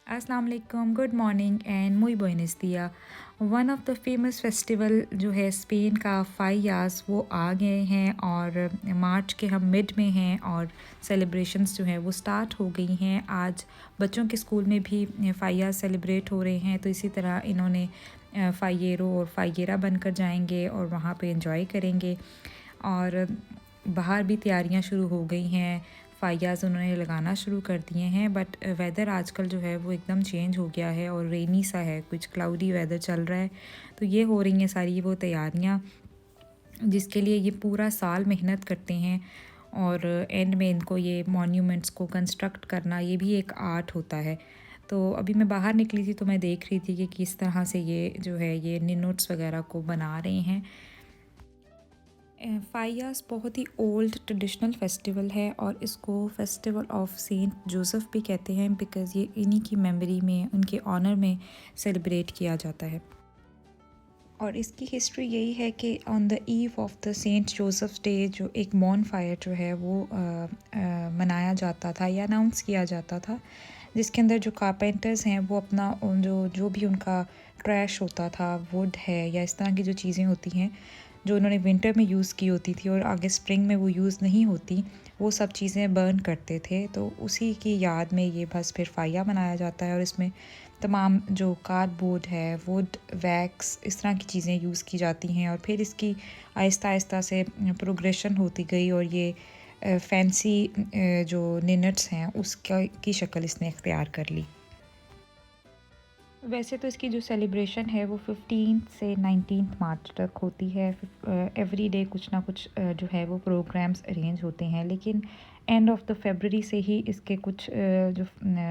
अस्सलाम वालेकुम, good morning and muy buenos दिया। One of the famous festival जो है स्पेन का फाइयास वो आ गए हैं और मार्च के हम मिड में हैं और सेलिब्रेशंस जो हैं वो स्टार्ट हो गई हैं। आज बच्चों के स्कूल में भी फाइयास सेलिब्रेट हो रहे हैं, तो इसी तरह इन्होंने फाइयेरो और फाइयेरा बनकर जाएंगे और वहाँ पे एंजॉय करेंगे। और बाहर भी तैयारियां शुरू हो गई हैं, फ़ाइयाज़ उन्होंने लगाना शुरू कर दिए हैं। बट वेदर आजकल जो है वो एकदम चेंज हो गया है और रेनी सा है, कुछ क्लाउडी वेदर चल रहा है। तो ये हो रही हैं सारी वो तैयारियां जिसके लिए ये पूरा साल मेहनत करते हैं। और एंड में इनको ये मॉन्यूमेंट्स को कंस्ट्रक्ट करना ये भी एक आर्ट होता है। तो अभी मैं बाहर निकली थी तो मैं देख रही थी कि किस तरह से ये जो है ये निनोट्स वगैरह को बना रहे हैं। फाइयास बहुत ही ओल्ड ट्रेडिशनल फेस्टिवल है और इसको फेस्टिवल ऑफ सेंट जोसेफ भी कहते हैं, बिकॉज़ ये इन्हीं की मेमोरी में, उनके ऑनर में सेलिब्रेट किया जाता है। और इसकी हिस्ट्री यही है कि on the eve of the Saint Joseph day जो एक मॉन फायर जो है वो मनाया जाता था या अनाउंस किया जाता था, जिसके अंदर जो कारपेंटर्स हैं वो अपना जो जो भी उनका ट्रैश होता था, वुड है या इस तरह की जो चीज़ें होती हैं जो उन्होंने विंटर में यूज़ की होती थी और आगे स्प्रिंग में वो यूज़ नहीं होती, वो सब चीज़ें बर्न करते थे। तो उसी की याद में ये बस फिर फाया मनाया जाता है और इसमें तमाम जो कार्डबोर्ड है, वुड, वैक्स, इस तरह की चीज़ें यूज़ की जाती हैं। और फिर इसकी आहिस्ता आहिस्ता से प्रोग्रेशन होती गई और ये फैंसी जो निनट्स हैं उसका की शक्ल इसने इख्तियार कर ली। वैसे तो इसकी जो सेलिब्रेशन है वो 15 से 19 मार्च तक होती है। एवरी डे कुछ ना कुछ जो है वो प्रोग्राम्स अरेंज होते हैं, लेकिन एंड ऑफ द फरवरी से ही इसके कुछ जो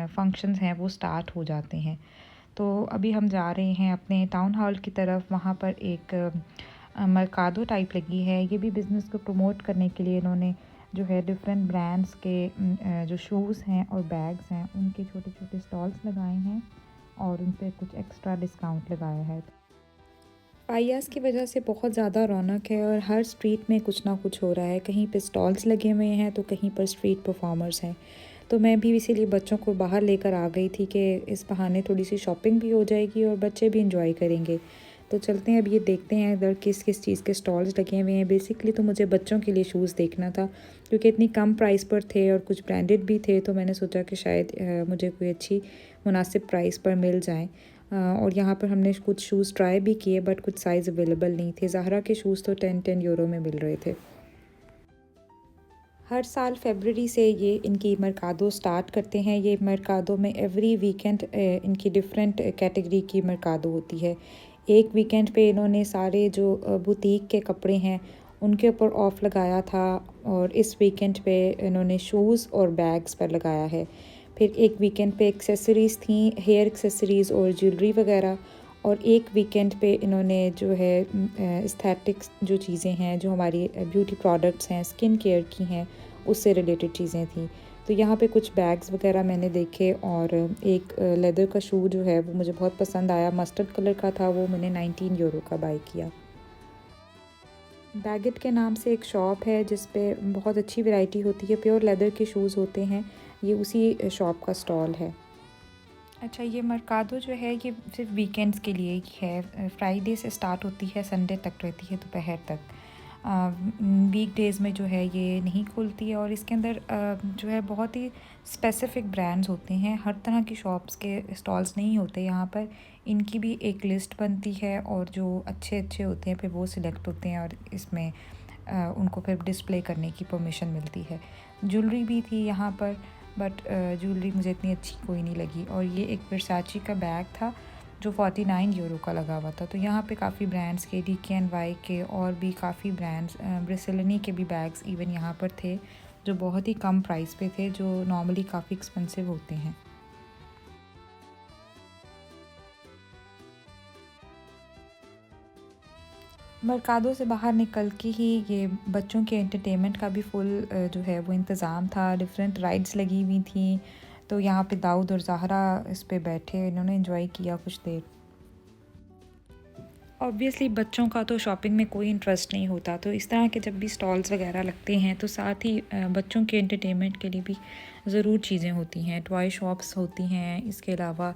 फंक्शंस हैं वो स्टार्ट हो जाते हैं। तो अभी हम जा रहे हैं अपने टाउन हॉल की तरफ। वहाँ पर एक मर्कादो टाइप लगी है। ये भी बिज़नेस को प्रमोट करने के लिए इन्होंने जो है डिफरेंट ब्रांड्स के जो शूज़ हैं और बैग्स हैं उनके छोटे छोटे स्टॉल्स लगाए हैं और उन पे कुछ एक्स्ट्रा डिस्काउंट लगाया है। फाइयास की वजह से बहुत ज़्यादा रौनक है और हर स्ट्रीट में कुछ ना कुछ हो रहा है। कहीं पे स्टॉल्स लगे हुए हैं तो कहीं पर स्ट्रीट परफॉर्मर्स हैं। तो मैं भी इसीलिए बच्चों को बाहर लेकर आ गई थी कि इस बहाने थोड़ी सी शॉपिंग भी हो जाएगी और बच्चे भी इंजॉय करेंगे। तो चलते हैं, अब ये देखते हैं इधर किस किस चीज़ के स्टॉल्स लगे हुए हैं। बेसिकली तो मुझे बच्चों के लिए शूज़ देखना था क्योंकि इतनी कम प्राइस पर थे और कुछ ब्रांडेड भी थे, तो मैंने सोचा कि शायद मुझे कोई अच्छी मुनासिब प्राइस पर मिल जाए। और यहाँ पर हमने कुछ शूज़ ट्राई भी किए बट कुछ साइज़ अवेलेबल नहीं थे। ज़हरा के शूज़ तो 10 यूरो में मिल रहे थे। हर साल फरवरी से ये इनकी मरकादो स्टार्ट करते हैं। ये मरकादो में एवरी वीकेंड इनकी डिफरेंट कैटेगरी की मरकादो होती है। एक वीकेंड पे इन्होंने सारे जो बुटीक के कपड़े हैं उनके ऊपर ऑफ़ लगाया था और इस वीकेंड पे इन्होंने शूज़ और बैग्स पर लगाया है। फिर एक वीकेंड पे एक्सेसरीज़ थी, हेयर एक्सेसरीज़ और ज्वेलरी वगैरह। और एक वीकेंड पे इन्होंने जो है एस्थेटिक्स जो चीज़ें हैं, जो हमारी ब्यूटी प्रोडक्ट्स हैं, स्किन केयर की हैं, उससे रिलेटेड चीज़ें थी। तो यहाँ पे कुछ बैग्स वगैरह मैंने देखे और एक लेदर का शू जो है वो मुझे बहुत पसंद आया, मस्टर्ड कलर का था, वो मैंने 19 यूरो का बाय किया। बैगेट के नाम से एक शॉप है जिस पे बहुत अच्छी वैरायटी होती है, प्योर लेदर के शूज़ होते हैं। ये उसी शॉप का स्टॉल है। अच्छा, ये मर्कादो जो है ये सिर्फ वीकेंड्स के लिए ही है। फ्राइडे से स्टार्ट होती है, संडे तक रहती है दोपहर तक। वीक डेज़ में जो है ये नहीं खुलती है और इसके अंदर जो है बहुत ही स्पेसिफ़िक ब्रांड्स होते हैं। हर तरह की शॉप्स के स्टॉल्स नहीं होते यहाँ पर। इनकी भी एक लिस्ट बनती है और जो अच्छे अच्छे होते हैं फिर वो सिलेक्ट होते हैं और इसमें उनको फिर डिस्प्ले करने की परमिशन मिलती है। ज्वेलरी भी थी यहाँ पर बट ज्वेलरी मुझे इतनी अच्छी कोई नहीं लगी। और ये एक वर्साची का बैग था जो 49 यूरो का लगा हुआ था। तो यहाँ पे काफ़ी ब्रांड्स के, DKNY के और भी काफ़ी ब्रांड्स, ब्रिसेलिनी के भी बैग्स इवन यहाँ पर थे जो बहुत ही कम प्राइस पे थे, जो नॉर्मली काफ़ी एक्सपेंसिव होते हैं। मर्कादो से बाहर निकल के ही ये बच्चों के एंटरटेनमेंट का भी फुल जो है वो इंतज़ाम था। डिफरेंट राइड्स लगी हुई थी। तो यहाँ पे दाऊद और ज़हरा इस पे बैठे, इन्होंने एंजॉय किया कुछ देर। ऑब्वियसली बच्चों का तो शॉपिंग में कोई इंटरेस्ट नहीं होता, तो इस तरह के जब भी स्टॉल्स वगैरह लगते हैं तो साथ ही बच्चों के एंटरटेनमेंट के लिए भी ज़रूर चीज़ें होती हैं। टॉय शॉप्स होती हैं, इसके अलावा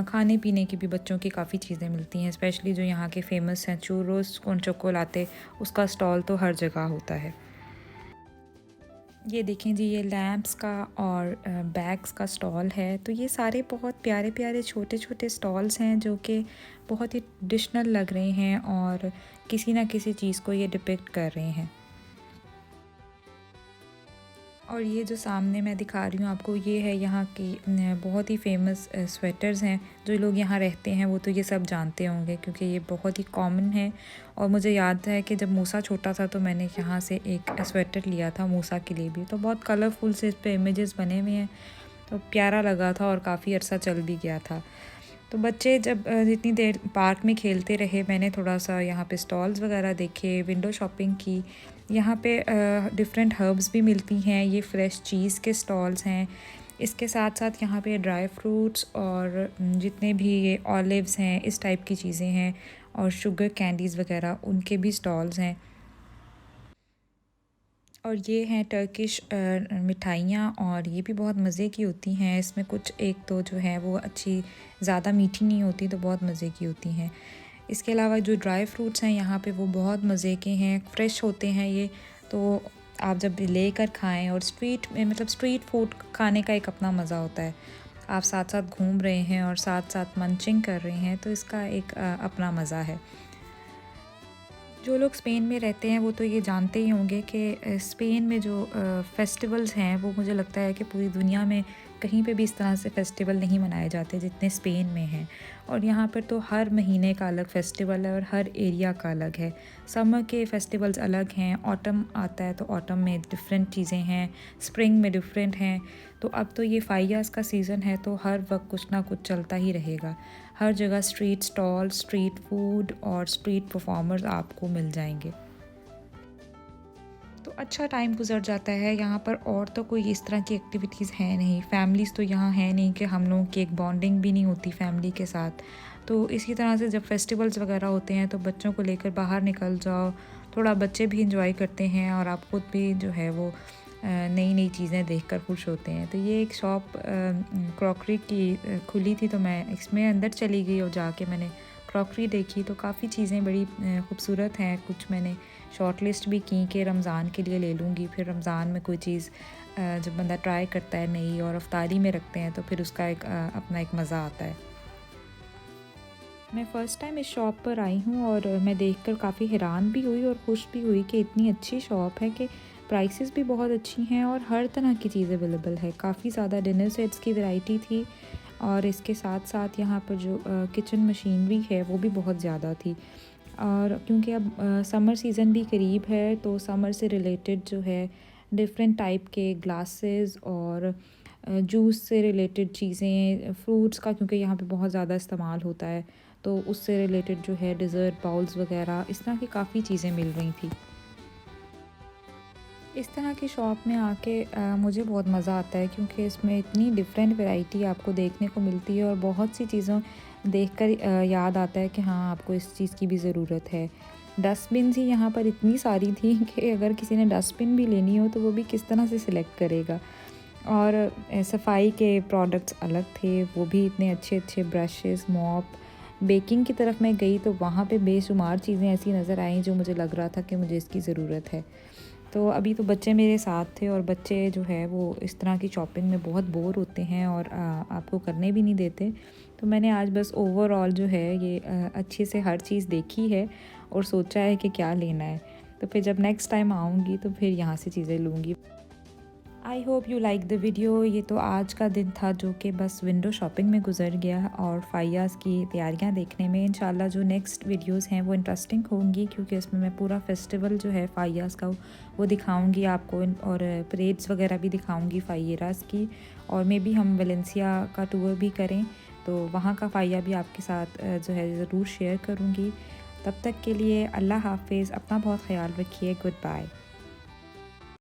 खाने पीने की भी बच्चों की काफ़ी चीज़ें मिलती हैं, स्पेशली जो यहाँ के फेमस हैं चूरोस कौन चोकोलाते, उसका स्टॉल तो हर जगह होता है। ये देखें जी, ये लैम्प्स का और बैग्स का स्टॉल है। तो ये सारे बहुत प्यारे प्यारे छोटे छोटे स्टॉल्स हैं जो कि बहुत ही ट्रेडिशनल लग रहे हैं और किसी ना किसी चीज़ को ये डिपिक्ट कर रहे हैं। और ये जो सामने मैं दिखा रही हूँ आपको, ये है यहाँ की बहुत ही फेमस स्वेटर्स हैं। जो लोग यहाँ रहते हैं वो तो ये सब जानते होंगे क्योंकि ये बहुत ही कॉमन है। और मुझे याद है कि जब मूसा छोटा था तो मैंने यहाँ से एक स्वेटर लिया था मूसा के लिए भी। तो बहुत कलरफुल से इस पे इमेजेस बने हुए हैं, तो प्यारा लगा था और काफ़ी अर्सा चल भी गया था। तो बच्चे जब जितनी देर पार्क में खेलते रहे, मैंने थोड़ा सा यहाँ पे स्टॉल्स वगैरह देखे, विंडो शॉपिंग की। यहाँ पे डिफरेंट हर्ब्स भी मिलती हैं, ये फ्रेश चीज़ के स्टॉल्स हैं। इसके साथ साथ यहाँ पे ड्राई फ्रूट्स और जितने भी ये ऑलिव्स हैं, इस टाइप की चीज़ें हैं, और शुगर कैंडीज़ वगैरह उनके भी स्टॉल्स हैं। और ये हैं टर्किश मिठाइयाँ, और ये भी बहुत मज़े की होती हैं। इसमें कुछ एक तो जो है वो अच्छी ज़्यादा मीठी नहीं होती, तो बहुत मज़े की होती हैं। इसके अलावा जो ड्राई फ्रूट्स हैं यहाँ पे वो बहुत मज़े के हैं, फ़्रेश होते हैं ये। तो आप जब लेकर खाएं, और स्ट्रीट में मतलब स्ट्रीट फूड खाने का एक अपना मज़ा होता है। आप साथ साथ घूम रहे हैं और साथ साथ मंचिंग कर रहे हैं, तो इसका एक अपना मज़ा है। जो लोग स्पेन में रहते हैं वो तो ये जानते ही होंगे कि स्पेन में जो फेस्टिवल्स हैं वो मुझे लगता है कि पूरी दुनिया में कहीं पे भी इस तरह से फेस्टिवल नहीं मनाए जाते जितने स्पेन में हैं। और यहाँ पर तो हर महीने का अलग फेस्टिवल है और हर एरिया का अलग है। समर के फेस्टिवल्स अलग हैं, ऑटम आता है तो ऑटम में डिफरेंट चीज़ें हैं, स्प्रिंग में डिफरेंट हैं। तो अब तो ये फाइयास का सीज़न है, तो हर वक्त कुछ ना कुछ चलता ही रहेगा। हर जगह स्ट्रीट स्टॉल, स्ट्रीट फूड और स्ट्रीट परफॉर्मर्स आपको मिल जाएंगे। तो अच्छा टाइम गुजर जाता है यहाँ पर। और तो कोई इस तरह की एक्टिविटीज़ है नहीं, फैमिलीज़ तो यहाँ है नहीं कि हम लोगों की एक बॉन्डिंग भी नहीं होती फैमिली के साथ। तो इसी तरह से जब फेस्टिवल्स वगैरह होते हैं तो बच्चों को लेकर बाहर निकल जाओ, थोड़ा बच्चे भी इंजॉय करते हैं और आप खुद भी जो है वो नई नई चीज़ें देखकर खुश होते हैं। तो ये एक शॉप क्रॉकरी की खुली थी, तो मैं इसमें अंदर चली गई और जाके मैंने क्रॉकरी देखी। तो काफ़ी चीज़ें बड़ी खूबसूरत हैं। कुछ मैंने शॉर्ट लिस्ट भी की कि रमज़ान के लिए ले लूँगी। फिर रमज़ान में कोई चीज़ जब बंदा ट्राई करता है नई और अफ्तारी में रखते हैं तो फिर उसका एक अपना एक मज़ा आता है। मैं फ़र्स्ट टाइम इस शॉप पर आई हूँ और मैं देखकर काफ़ी हैरान भी हुई और खुश भी हुई कि इतनी अच्छी शॉप है कि प्राइसेस भी बहुत अच्छी हैं और हर तरह की चीज़ अवेलेबल है। काफ़ी ज़्यादा डिनर सेट्स की वैरायटी थी, और इसके साथ साथ यहाँ पर जो किचन मशीनरी है वो भी बहुत ज़्यादा थी। और क्योंकि अब समर सीज़न भी करीब है, तो समर से रिलेटेड जो है डिफरेंट टाइप के ग्लासेस और जूस से रिलेटेड चीज़ें, फ्रूट्स का क्योंकि यहाँ पे बहुत ज़्यादा इस्तेमाल होता है, तो उससे रिलेटेड जो है डिज़र्ट बाउल्स वगैरह इस तरह की काफ़ी चीज़ें मिल रही थी। इस तरह की शॉप में आके मुझे बहुत मज़ा आता है क्योंकि इसमें इतनी डिफरेंट वैरायटी आपको देखने को मिलती है और बहुत सी चीज़ों देखकर याद आता है कि हाँ, आपको इस चीज़ की भी ज़रूरत है। डस्टबिन ही यहाँ पर इतनी सारी थी कि अगर किसी ने डस्टबिन भी लेनी हो तो वो भी किस तरह से सिलेक्ट करेगा। और सफाई के प्रोडक्ट्स अलग थे, वो भी इतने अच्छे अच्छे ब्रशेस, मॉप। बेकिंग की तरफ मैं गई तो वहाँ पे बेशुमार चीज़ें ऐसी नज़र आईं जो मुझे लग रहा था कि मुझे इसकी ज़रूरत है। तो अभी तो बच्चे मेरे साथ थे और बच्चे जो है वो इस तरह की शॉपिंग में बहुत बोर होते हैं और आपको करने भी नहीं देते। तो मैंने आज बस ओवरऑल जो है ये अच्छे से हर चीज़ देखी है और सोचा है कि क्या लेना है। तो फिर जब नेक्स्ट टाइम आऊँगी तो फिर यहाँ से चीज़ें लूँगी। I hope you like the video. ये तो आज का दिन था जो कि बस विंडो शॉपिंग में गुजर गया और फाइयाज़ की तैयारियां देखने में। इंशाल्लाह जो नेक्स्ट वीडियोस हैं वो इंटरेस्टिंग होंगी क्योंकि इसमें मैं पूरा फेस्टिवल जो है फाइयाज़ का वो दिखाऊंगी आपको, और परेड्स वगैरह भी दिखाऊंगी फाइयरास की। और मे बी हम वेलेंसिया का टूर भी करें तो वहाँ का फाइया भी आपके साथ जो है ज़रूर शेयर करूँगी। तब तक के लिए अल्लाह हाफिज़, अपना बहुत ख्याल रखिए, गुड बाय।